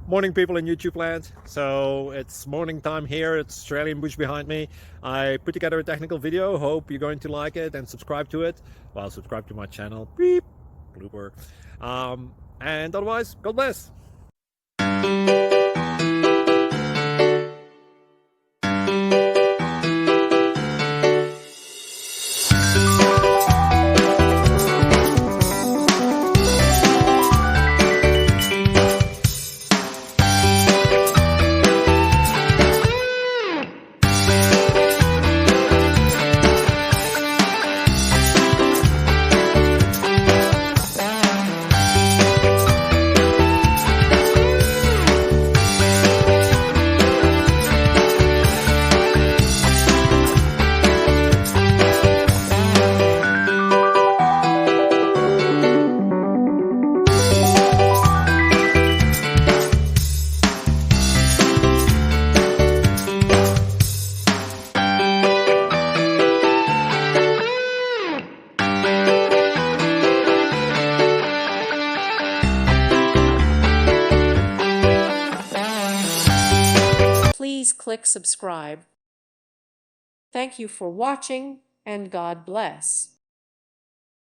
Morning, people in YouTube land. So it's morning time here. It's Australian bush behind me. I put together a technical video. Hope you're going to like it and subscribe to it. Well, subscribe to my channel. Beep, blooper. And otherwise, God bless. Please click subscribe. Thank you for watching, and God bless.